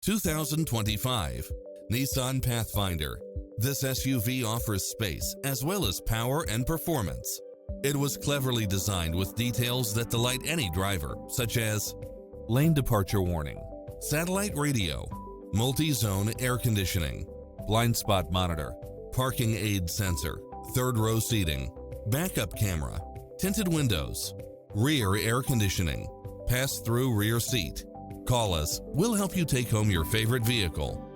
2025 Nissan Pathfinder. This SUV offers space as well as power and performance. It was cleverly designed with details that delight any driver, such as lane departure warning, satellite radio, multi-zone air conditioning, blind spot monitor, parking aid sensor, third row seating, backup camera, tinted windows, rear air conditioning, pass-through rear seat. Call us, we'll help you take home your favorite vehicle.